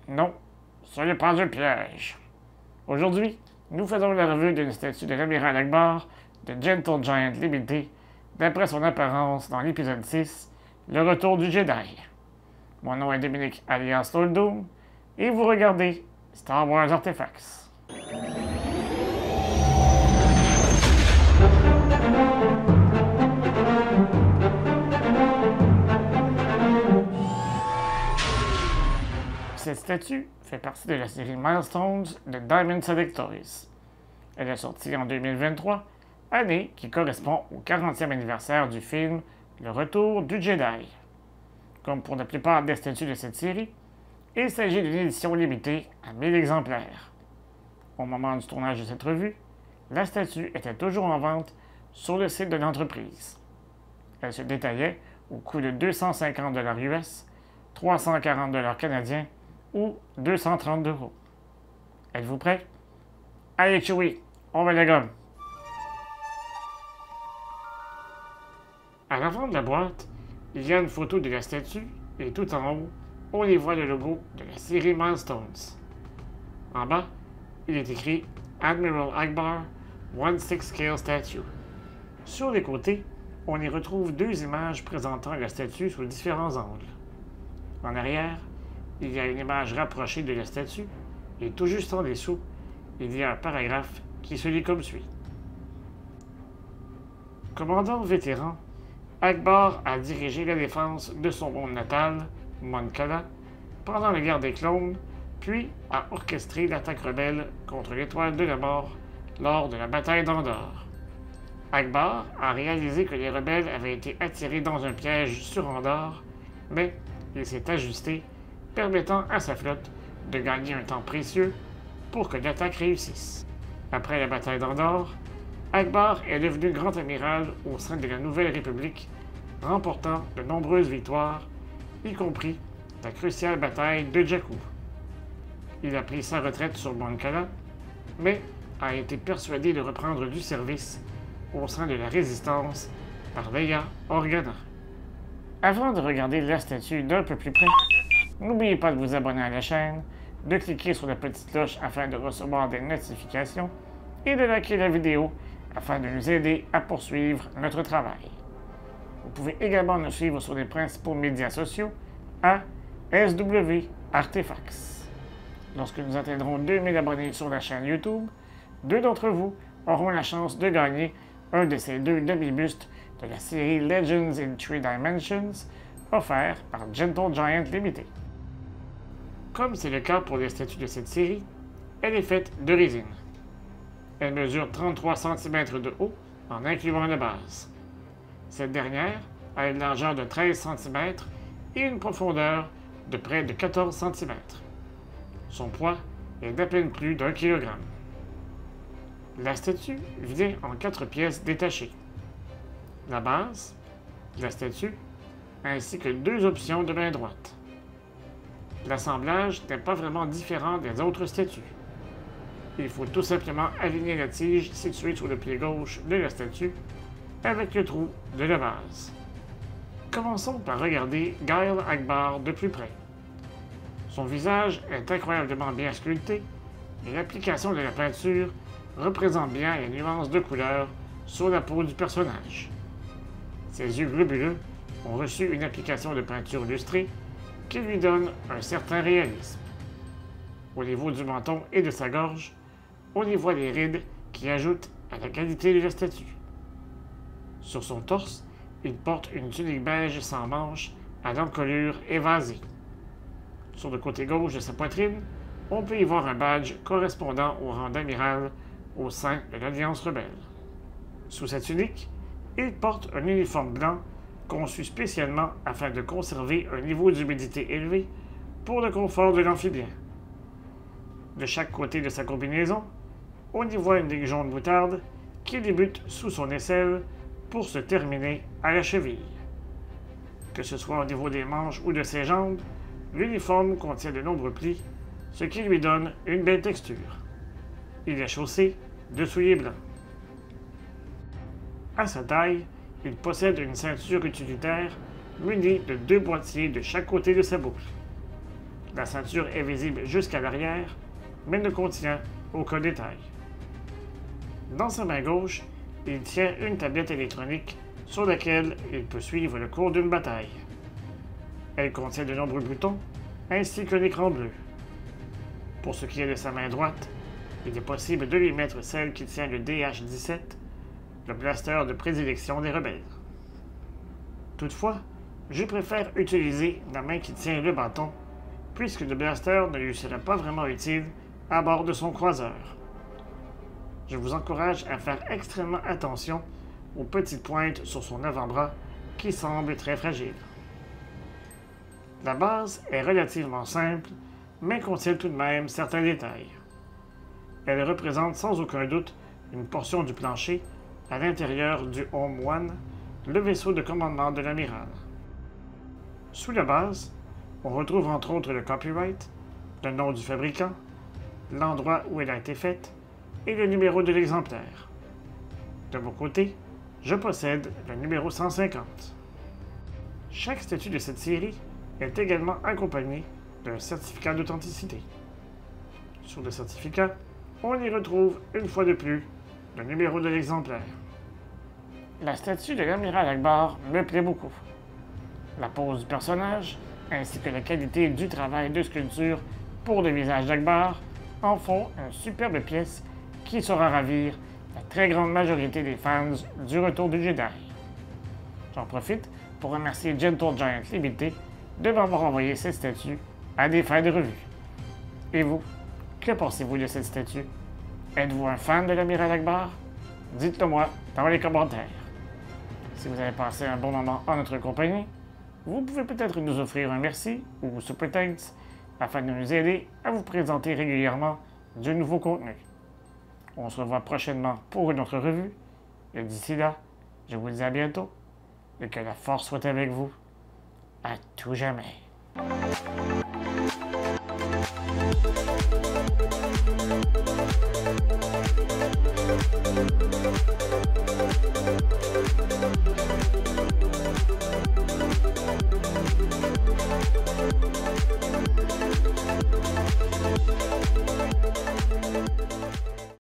Non, ce n'est pas un piège. Aujourd'hui, nous faisons la revue d'une statue de l'amiral Akbar de Gentle Giant Limited, d'après son apparence dans l'épisode 6, Le Retour du Jedi. Mon nom est Dominique alias Lord Doom, et vous regardez Star Wars Artifacts. Cette statue fait partie de la série Milestones de Diamond Select Toys. Elle est sortie en 2023, année qui correspond au 40e anniversaire du film Le Retour du Jedi. Comme pour la plupart des statues de cette série, il s'agit d'une édition limitée à 1000 exemplaires. Au moment du tournage de cette revue, la statue était toujours en vente sur le site de l'entreprise. Elle se détaillait au coût de 250 $ US, 340 $ canadiens ou 230 €. Êtes-vous prêt? Allez, Chewie, on va la gomme! À l'avant de la boîte, il y a une photo de la statue et tout en haut, on y voit le logo de la série Milestones. En bas, il est écrit Admiral Akbar 1/6 Scale Statue. Sur les côtés, on y retrouve deux images présentant la statue sous différents angles. En arrière, il y a une image rapprochée de la statue et tout juste en dessous, il y a un paragraphe qui se lit comme suit. Commandant vétéran, Akbar a dirigé la défense de son monde natal, Mon Cala, pendant la guerre des clones, puis a orchestré l'attaque rebelle contre l'étoile de la mort lors de la bataille d'Andorre. Akbar a réalisé que les rebelles avaient été attirés dans un piège sur Andorre, mais il s'est ajusté, permettant à sa flotte de gagner un temps précieux pour que l'attaque réussisse. Après la bataille d'Andorre, Akbar est devenu grand amiral au sein de la Nouvelle République, remportant de nombreuses victoires, y compris la cruciale bataille de Jakku. Il a pris sa retraite sur Mon Cala, mais a été persuadé de reprendre du service au sein de la Résistance par Leia Organa. Avant de regarder la statue d'un peu plus près, n'oubliez pas de vous abonner à la chaîne, de cliquer sur la petite cloche afin de recevoir des notifications et de liker la vidéo afin de nous aider à poursuivre notre travail. Vous pouvez également nous suivre sur les principaux médias sociaux à SW Artifacts. Lorsque nous atteindrons 2000 abonnés sur la chaîne YouTube, deux d'entre vous auront la chance de gagner un de ces deux demi-bustes de la série Legends in 3 Dimensions, offert par Gentle Giant Limited. Comme c'est le cas pour les statues de cette série, elle est faite de résine. Elle mesure 33 cm de haut en incluant la base. Cette dernière a une largeur de 13 cm et une profondeur de près de 14 cm. Son poids est d'à peine plus d'1 kg. La statue vient en 4 pièces détachées. La base, la statue, ainsi que 2 options de main droite. L'assemblage n'est pas vraiment différent des autres statues. Il faut tout simplement aligner la tige située sur le pied gauche de la statue avec le trou de la base. Commençons par regarder Gail Akbar de plus près. Son visage est incroyablement bien sculpté et l'application de la peinture représente bien les nuances de couleur sur la peau du personnage. Ses yeux globuleux ont reçu une application de peinture lustrée qui lui donne un certain réalisme. Au niveau du menton et de sa gorge, on y voit les rides qui ajoutent à la qualité de la statue. Sur son torse, il porte une tunique beige sans manches à l'encolure évasée. Sur le côté gauche de sa poitrine, on peut y voir un badge correspondant au rang d'amiral au sein de l'Alliance rebelle. Sous sa tunique, il porte un uniforme blanc conçu spécialement afin de conserver un niveau d'humidité élevé pour le confort de l'amphibien. De chaque côté de sa combinaison, on y voit une ligne jaune moutarde qui débute sous son aisselle pour se terminer à la cheville. Que ce soit au niveau des manches ou de ses jambes, l'uniforme contient de nombreux plis, ce qui lui donne une belle texture. Il est chaussé de souliers blancs. À sa taille, il possède une ceinture utilitaire munie de 2 boîtiers de chaque côté de sa boucle. La ceinture est visible jusqu'à l'arrière, mais ne contient aucun détail. Dans sa main gauche, il tient une tablette électronique sur laquelle il peut suivre le cours d'une bataille. Elle contient de nombreux boutons, ainsi qu'un écran bleu. Pour ce qui est de sa main droite, il est possible de lui mettre celle qui tient le DH-17, le blaster de prédilection des rebelles. Toutefois, je préfère utiliser la main qui tient le bâton, puisque le blaster ne lui serait pas vraiment utile à bord de son croiseur. Je vous encourage à faire extrêmement attention aux petites pointes sur son avant-bras qui semblent très fragiles. La base est relativement simple, mais contient tout de même certains détails. Elle représente sans aucun doute une portion du plancher à l'intérieur du Home One, le vaisseau de commandement de l'amiral. Sous la base, on retrouve entre autres le copyright, le nom du fabricant, l'endroit où elle a été faite et le numéro de l'exemplaire. De mon côté, je possède le numéro 150. Chaque statue de cette série est également accompagnée d'un certificat d'authenticité. Sur le certificat, on y retrouve une fois de plus le numéro de l'exemplaire. La statue de l'amiral Ackbar me plaît beaucoup. La pose du personnage, ainsi que la qualité du travail de sculpture pour le visage d'Ackbar en font une superbe pièce qui saura ravir la très grande majorité des fans du Retour du Jedi. J'en profite pour remercier Gentle Giant Limited de m'avoir envoyé cette statue à des fins de revue. Et vous, que pensez-vous de cette statue? Êtes-vous un fan de l'amiral Ackbar? Dites-le moi dans les commentaires. Si vous avez passé un bon moment en notre compagnie, vous pouvez peut-être nous offrir un merci ou super thanks afin de nous aider à vous présenter régulièrement de nouveaux contenus. On se revoit prochainement pour une autre revue, et d'ici là, je vous dis à bientôt, et que la force soit avec vous, à tout jamais.